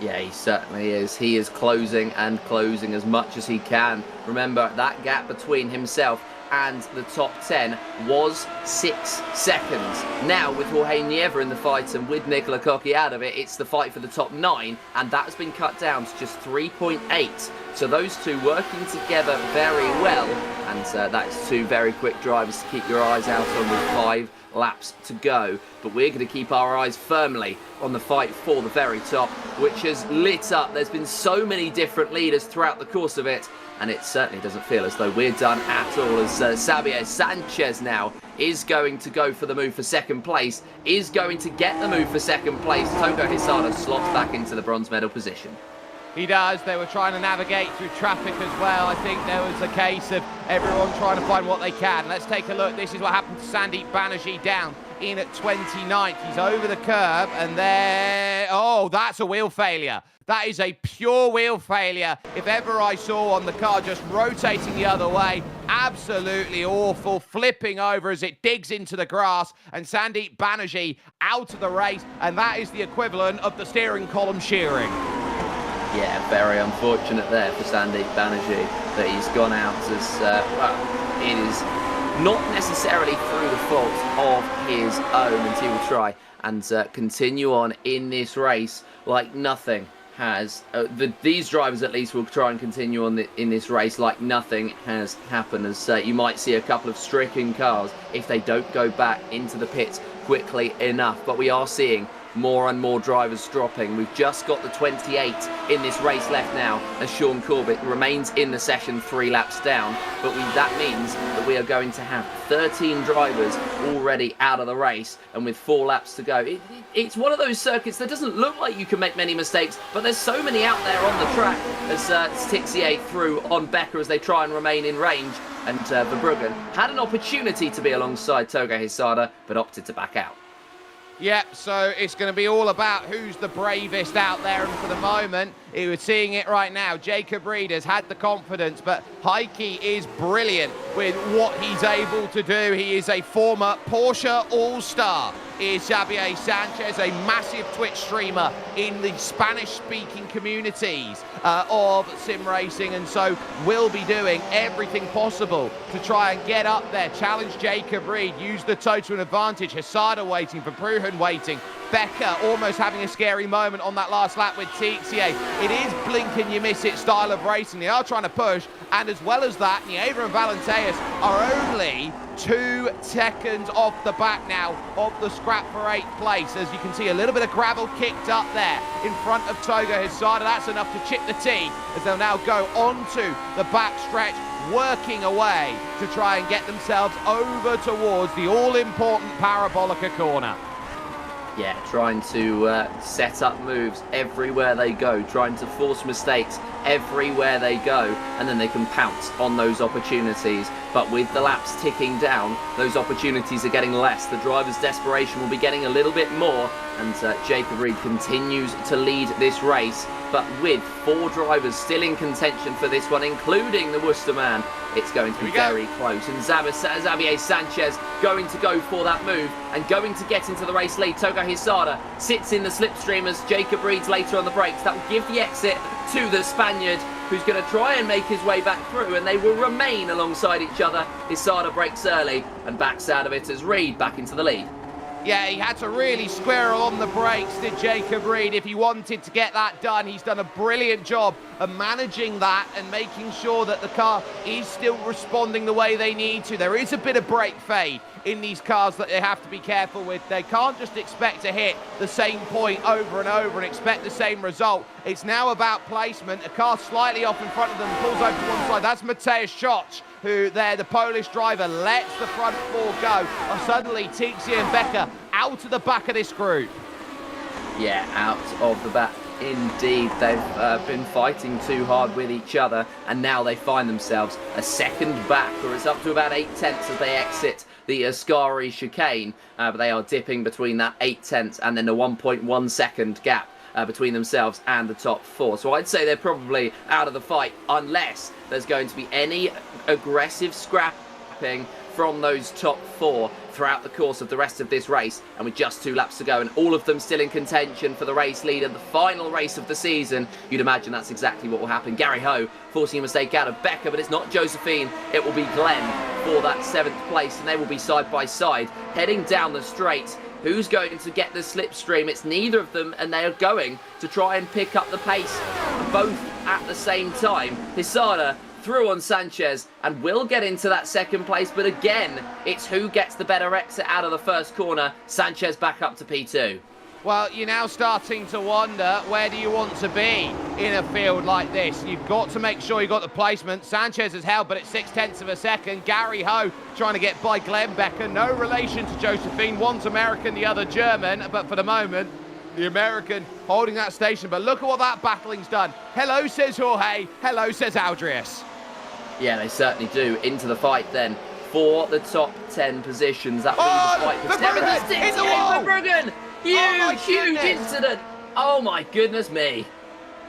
Yeah, he certainly is. He is closing and closing as much as he can. Remember, that gap between himself and the top 10 was 6 seconds. Now, with Jorge Nieva in the fight and with Nicola Cocchi out of it, it's the fight for the top 9, and that has been cut down to just 3.8. So those two working together very well, and that is 2 very quick drivers to keep your eyes out on with 5 laps to go. But we're going to keep our eyes firmly on the fight for the very top, which has lit up. There's been so many different leaders throughout the course of it, and it certainly doesn't feel as though we're done at all, as Xavier Sanchez now is going to go for the move for 2nd place, is going to get the move for 2nd place. Togo Hisada slots back into the bronze medal position. He does. They were trying to navigate through traffic as well. I think there was a case of everyone trying to find what they can. Let's take a look. This is what happened to Sandeep Banerjee down in at 29th. He's over the curb, and there... Oh, that's a wheel failure. That is a pure wheel failure. If ever I saw on the car, just rotating the other way. Absolutely awful. Flipping over as it digs into the grass, and Sandeep Banerjee out of the race, and that is the equivalent of the steering column shearing. Yeah, very unfortunate there for Sandeep Banerjee that he's gone out as, well, it is not necessarily through the fault of his own, and he will try and continue on in this race like nothing has. These drivers at least will try and continue on in this race like nothing has happened, as you might see a couple of stricken cars if they don't go back into the pits quickly enough. But we are seeing more and more drivers dropping. We've just got the 28 in this race left now, as Sean Corbett remains in the session 3 laps down. But that means that we are going to have 13 drivers already out of the race, and with 4 laps to go. It's one of those circuits that doesn't look like you can make many mistakes, but there's so many out there on the track, as Tixier threw on Becker as they try and remain in range. And Verbruggen had an opportunity to be alongside Togo Hisada, but opted to back out. Yep, so it's going to be all about who's the bravest out there, and for the moment, we're seeing it right now. Jacob Reed has had the confidence, but Heike is brilliant with what he's able to do. He is a former Porsche All-Star. Is Xavier Sanchez, a massive Twitch streamer in the Spanish-speaking communities of sim racing, and so will be doing everything possible to try and get up there, challenge Jacob Reed, use the total advantage. Hisada waiting, for Verbruggen waiting. Becker almost having a scary moment on that last lap with Tixier. It is blink and you miss it style of racing. They are trying to push, and as well as that, Nieva and Valenteus are only 2 seconds off the back now of the scrap for 8th place. As you can see, a little bit of gravel kicked up there in front of Togo Hisada. That's enough to chip the tee, as they'll now go onto the back stretch, working away to try and get themselves over towards the all-important Parabolica corner. Yeah, trying to set up moves everywhere they go, trying to force mistakes everywhere they go, and then they can pounce on those opportunities. But with the laps ticking down, those opportunities are getting less. The driver's desperation will be getting a little bit more, and Jacob Reed continues to lead this race. But with 4 drivers still in contention for this one, including the Worcester man, it's going to be very close. And Xavier Sanchez going to go for that move and going to get into the race lead. Togo Hisada sits in the slipstream as Jacob Reed's later on the brakes. That will give the exit to the Spaniard, who's going to try and make his way back through, and they will remain alongside each other. Hisada brakes early and backs out of it as Reed back into the lead. Yeah, he had to really squirrel on the brakes, did Jacob Reed, if he wanted to get that done. He's done a brilliant job of managing that and making sure that the car is still responding the way they need to. There is a bit of brake fade in these cars that they have to be careful with. They can't just expect to hit the same point over and over and expect the same result. It's now about placement. A car slightly off in front of them, pulls over to one side. That's Mateusz Schoch, who there, the Polish driver, lets the front 4 go. And suddenly, Tixier and Becker out of the back of this group. Yeah, out of the back. Indeed, they've been fighting too hard with each other, and now they find themselves a second back, or it's up to about 8/10 as they exit the Ascari chicane, but they are dipping between that 8/10 and then the 1.1 second gap between themselves and the top 4. So I'd say they're probably out of the fight, unless there's going to be any aggressive scrapping from those top 4 throughout the course of the rest of this race. And with just 2 laps to go and all of them still in contention for the race lead and the final race of the season, you'd imagine that's exactly what will happen. Gary Ho forcing a mistake out of Becker, but it's not Josephine, it will be Glenn for that 7th place, and they will be side by side heading down the straight. Who's going to get the slipstream? It's neither of them, and they are going to try and pick up the pace both at the same time. Hisada through on Sanchez and will get into that 2nd place, but again, it's who gets the better exit out of the first corner. Sanchez back up to P2. Well, you're now starting to wonder, where do you want to be in a field like this? You've got to make sure you got the placement. Sanchez has held, but it's 0.6 of a second. Gary Ho trying to get by Glenn Becker. No relation to Josephine. One's American, the other German. But for the moment, the American holding that station. But look at what that battling's done. Hello, says Jorge. Hello, says Aldrius. Yeah, they certainly do. Into the fight then for the top 10 positions. That will be the fight for 76 Verbruggen. Huge incident. Oh my goodness me.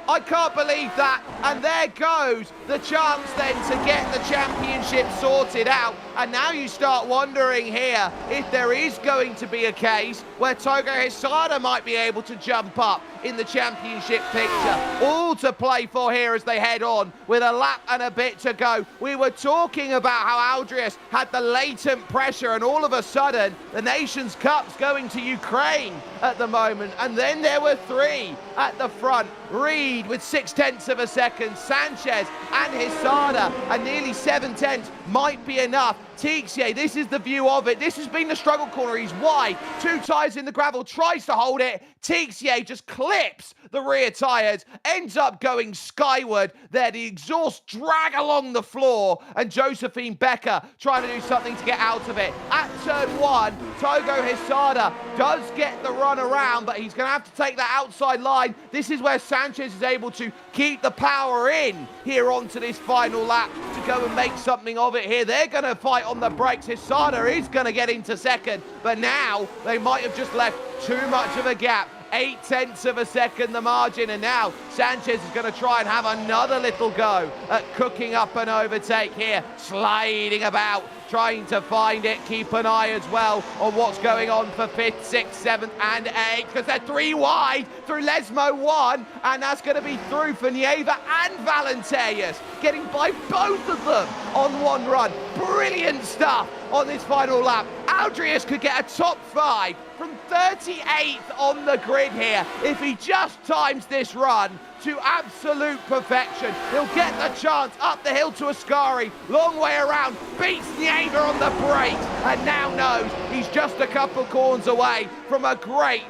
I can't believe that. And there goes the chance then to get the championship sorted out. And now you start wondering here if there is going to be a case where Togo Hisada might be able to jump up in the championship picture. All to play for here as they head on with a lap and a bit to go. We were talking about how Aldrius had the latent pressure, and all of a sudden the Nations Cup's going to Ukraine at the moment. And then there were 3 at the front. Reed with 0.6 of a second, Sanchez and Hisada, and nearly 0.7 might be enough Tixier, this is the view of it. This has been the struggle corner. He's wide. 2 tyres in the gravel. Tries to hold it. Tixier just clips the rear tyres. Ends up going skyward. There, the exhaust drag along the floor. And Josephine Becker trying to do something to get out of it. At turn 1, Togo Hisada does get the run around, but he's going to have to take that outside line. This is where Sanchez is able to keep the power in here onto this final lap to go and make something of it here. They're going to fight on the brakes. Hisada is going to get into second, but now they might have just left too much of a gap. 0.8 of a second the margin, and now Sanchez is going to try and have another little go at cooking up an overtake here, sliding about, trying to find it. Keep an eye as well on what's going on for 5th, 6th, 7th and 8th, because they're 3 wide through Lesmo 1, and that's going to be through for Nieva and Valenteus, getting by both of them on one run. Brilliant stuff on this final lap. Aldrius could get a top 5 from 38th on the grid here if he just times this run to absolute perfection. He'll get the chance up the hill to Ascari, long way around, beats Nieva on the brakes, and now knows he's just a couple corners away from a great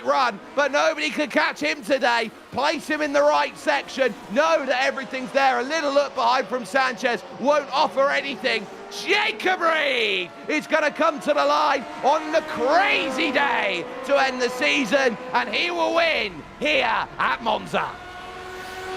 run, but nobody can catch him today. Place him in the right section, know that everything's there. A little look behind from Sanchez won't offer anything. Jacob Reed is going to come to the line on the crazy day to end the season, and he will win here at Monza.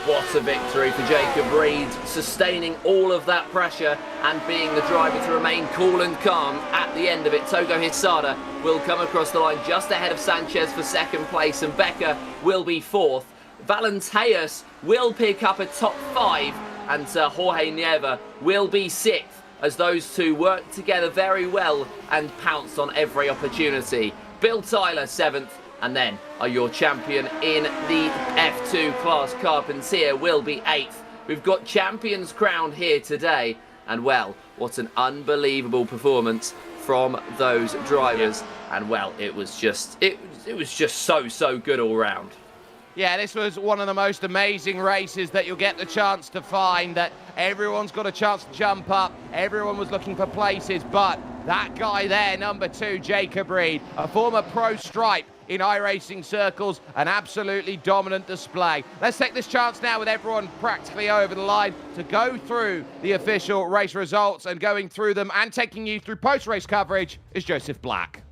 What a victory for Jacob Reed, sustaining all of that pressure and being the driver to remain cool and calm at the end of it. Togo Hisada will come across the line just ahead of Sanchez for 2nd place, and Becker will be 4th. Valenteus will pick up a top 5, and Jorge Nieva will be 6th, as those two work together very well and pounce on every opportunity. Bill Tyler 7th, and then your champion in the F2 class, Carpentier, will be 8th. We've got champions crowned here today, and well, what an unbelievable performance from those drivers. Yeah. And well, it was just so good all round. Yeah, this was one of the most amazing races that you'll get the chance to find, that everyone's got a chance to jump up. Everyone was looking for places, but that guy there, number 2, Jacob Reed, a former pro stripe in iRacing circles, an absolutely dominant display. Let's take this chance now with everyone practically over the line to go through the official race results, and going through them and taking you through post-race coverage is Joseph Black.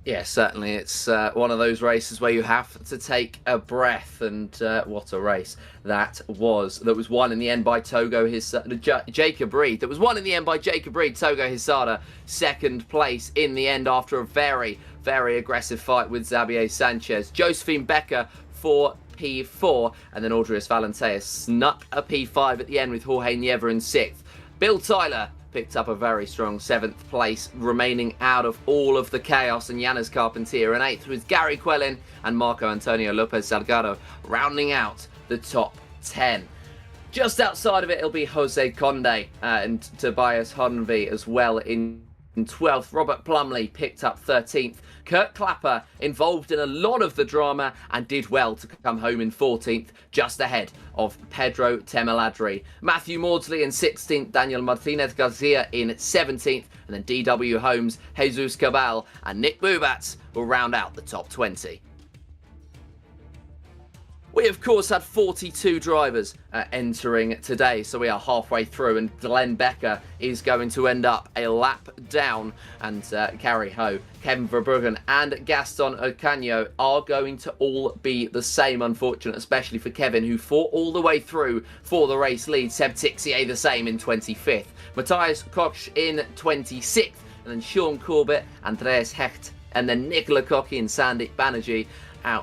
Yeah, certainly. It's one of those races where you have to take a breath, and what a race that was. That was won in the end by Jacob Reed. That was won in the end by Jacob Reed. Togo Hisada, 2nd place in the end after a very, very aggressive fight with Xavier Sanchez. Josephine Becker for P4, and then Aldrius Valenteus snuck a P5 at the end with Jorge Nieva in 6th. Bill Tyler picked up a very strong 7th place, remaining out of all of the chaos, and Yanis Carpentier in 8th, with Gary Quellin and Marco Antonio Lopez Salgado rounding out the top 10. Just outside of it, it'll be Jose Conde and Tobias Hornby as well in 12th. Robert Plumley picked up 13th. Kurt Clapper involved in a lot of the drama and did well to come home in 14th, just ahead of Pedro Temeladri. Matthew Maudsley in 16th, Daniel Martinez Garcia in 17th, and then DW Holmes, Jesus Cabal and Nick Bubats will round out the top 20. We, of course, had 42 drivers entering today, so we are halfway through, and Glenn Becker is going to end up a lap down, and Carrie Ho, Kevin Verbruggen and Gaston Ocanio are going to all be the same, unfortunately, especially for Kevin, who fought all the way through for the race lead. Seb Tixier the same in 25th. Matthias Koch in 26th, and then Sean Corbett, Andreas Hecht, and then Nicola Cocchi and Sandeep Banerjee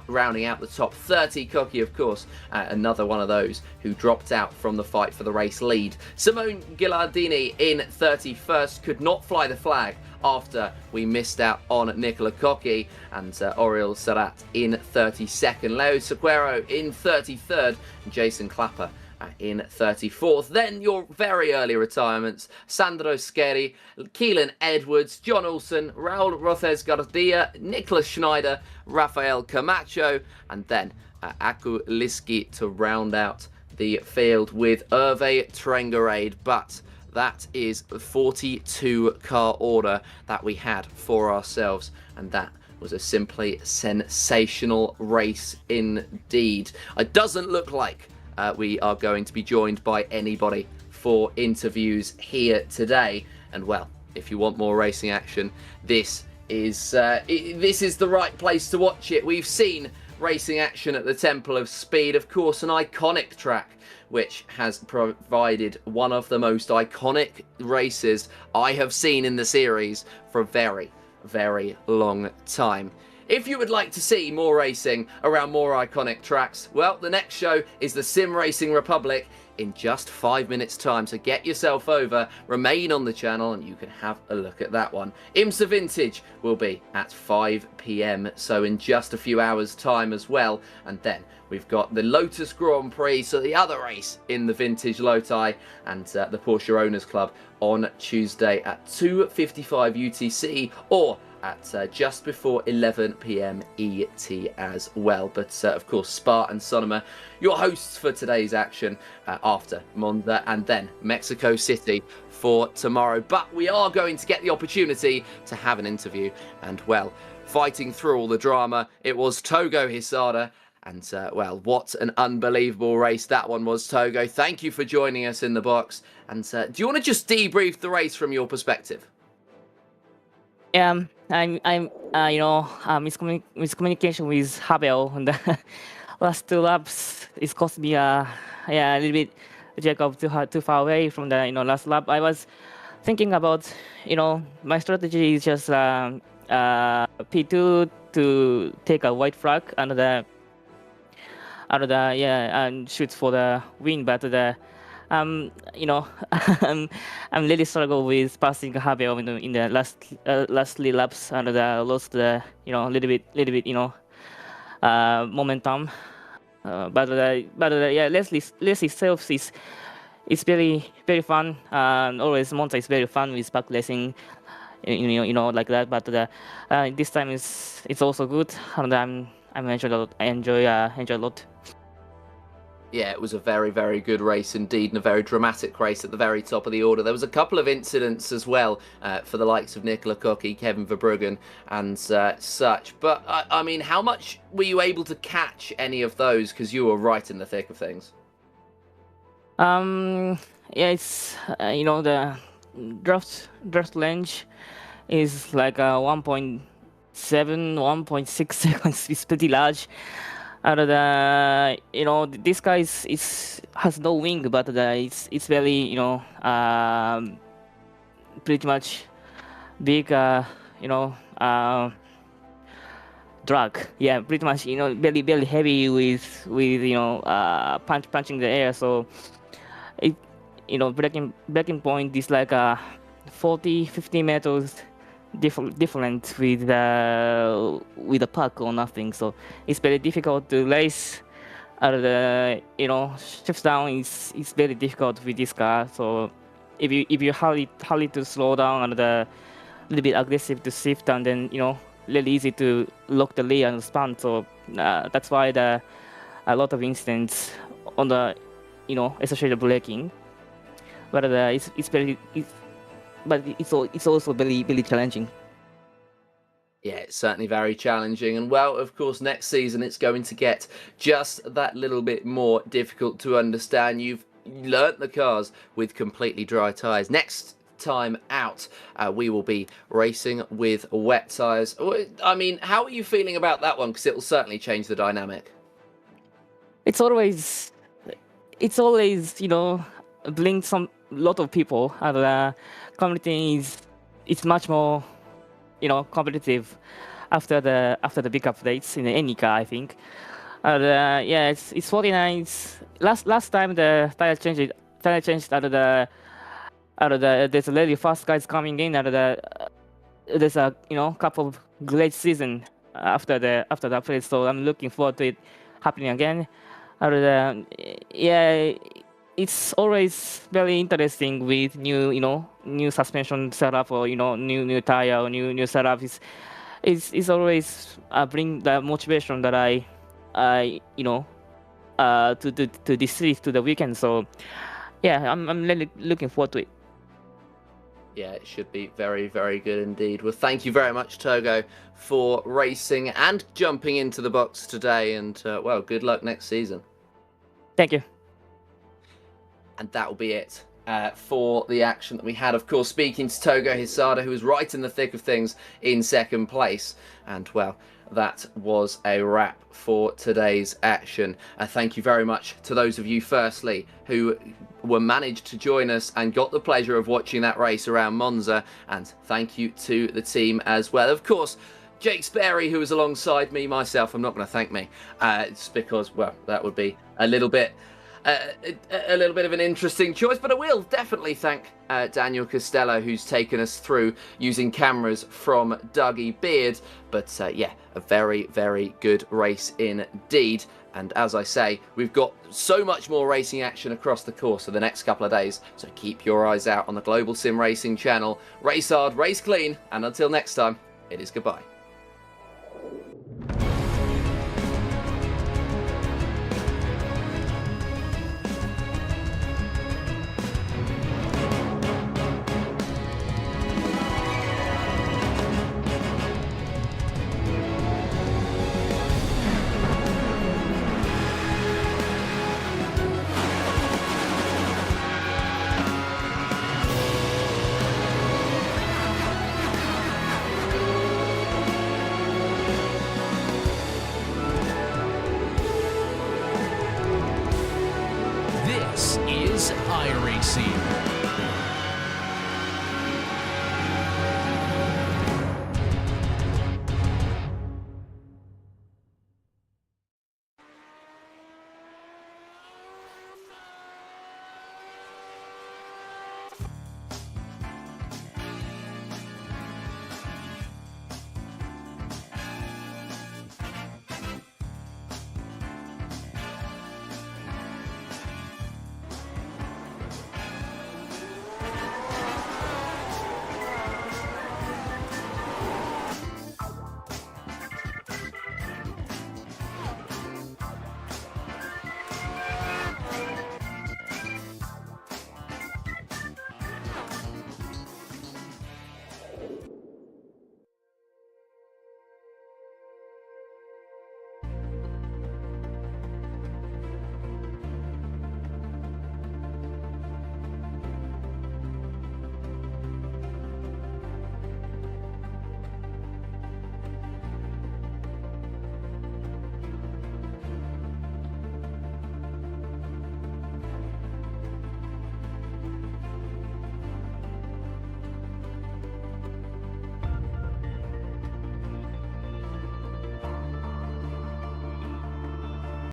rounding out the top 30. Cocchi, of course, another one of those who dropped out from the fight for the race lead. Simone Ghilardini in 31st could not fly the flag after we missed out on Nicola Cocchi, and Oriol Serrat in 32nd. Leo Sequeiro in 33rd, and Jason Clapper in 34th. Then your very early retirements: Sandro Scheri, Keelan Edwards, John Olsen, Raul Rothes Gardia, Nicholas Schneider, Rafael Camacho, and then Aku Liski to round out the field with Hervé Trengarade. But that is the 42 car order that we had for ourselves, and that was a simply sensational race indeed. It doesn't look like we are going to be joined by anybody for interviews here today, and well, if you want more racing action, this is the right place to watch it. We've seen racing action at the Temple of Speed, of course, an iconic track which has provided one of the most iconic races I have seen in the series for a very, very long time. If you would like to see more racing around more iconic tracks, well, the next show is the Sim Racing Republic in just 5 minutes time, so get yourself over, remain on the channel, and you can have a look at that one. IMSA Vintage will be at 5 PM, so in just a few hours time as well, and then we've got the Lotus Grand Prix, so the other race in the Vintage Loti, and the Porsche Owners Club on Tuesday at 2:55 UTC, or at just before 11 PM ET as well. But of course, Spa and Sonoma, your hosts for today's action after Monza and then Mexico City for tomorrow. But we are going to get the opportunity to have an interview, and well, fighting through all the drama, it was Togo Hisada. And well, what an unbelievable race that one was, Togo. Thank you for joining us in the box. And do you want to just debrief the race from your perspective? Miscommunication with Havel on the last 2 laps. It's cost me a little bit Jacob too far away from the last lap. I was thinking about my strategy is just P2 to take a white flag and and shoot for the win, but I'm really struggle with passing Havel in the last 3 laps, and lost the little bit momentum. But race itself is very fun. Always Monza is very fun with back racing, like that. But this time it's also good, and I enjoy a lot. I enjoy a lot. Yeah, it was a very, very good race indeed, and a very dramatic race at the very top of the order. There was a couple of incidents as well for the likes of Nicola Cocchi, Kevin Verbruggen, and such. But, I mean, how much were you able to catch any of those? Because you were right in the thick of things. Yeah, it's, the draft range is like 1.7, 1.6 seconds. It's pretty large. And this guy has no wing, but it's very pretty much big drag. Yeah, pretty much very heavy with punching the air. So it breaking point is like 40-50 meters. Different with the puck or nothing, so it's very difficult to race. Shift down is very difficult with this car. So if you hurry to slow down and a little bit aggressive to shift, and then really easy to lock the rear and spun. So that's why a lot of incidents on the especially the braking. But but it's also very challenging. Yeah, it's certainly very challenging. And well, of course, next season it's going to get just that little bit more difficult to understand. You've learnt the cars with completely dry tyres. Next time out, we will be racing with wet tyres. I mean, how are you feeling about that one? Because it will certainly change the dynamic. It's always brings some lot of people, and the community is much more competitive after the big updates in any car, I think. And yeah, it's 49. Last time the tire changed there's really fast guys coming in, and there's a couple of great season after the update. So I'm looking forward to it happening again. And yeah, it's always very interesting with new suspension setup, or new tire or new setup. It's always bring the motivation that I to this series, to the weekend. So yeah, I'm really looking forward to it. Yeah, it should be very, very good indeed. Well, thank you very much, Togo, for racing and jumping into the box today. And, well, good luck next season. Thank you. And that will be it for the action that we had. Of course, speaking to Togo Hisada, who was right in the thick of things in second place. And, well, that was a wrap for today's action. Thank you very much to those of you, firstly, who were managed to join us and got the pleasure of watching that race around Monza. And thank you to the team as well. Of course, Jake Sperry, who was alongside me, myself, I'm not going to thank me. It's because, well, that would be a little bit of an interesting choice, but I will definitely thank Daniel Costello, who's taken us through using cameras from Dougie Beard. But yeah, a very, very good race indeed. And as I say, we've got so much more racing action across the course of the next couple of days, so keep your eyes out on the Global SimRacing channel. Race hard, race clean, and until next time, it is goodbye.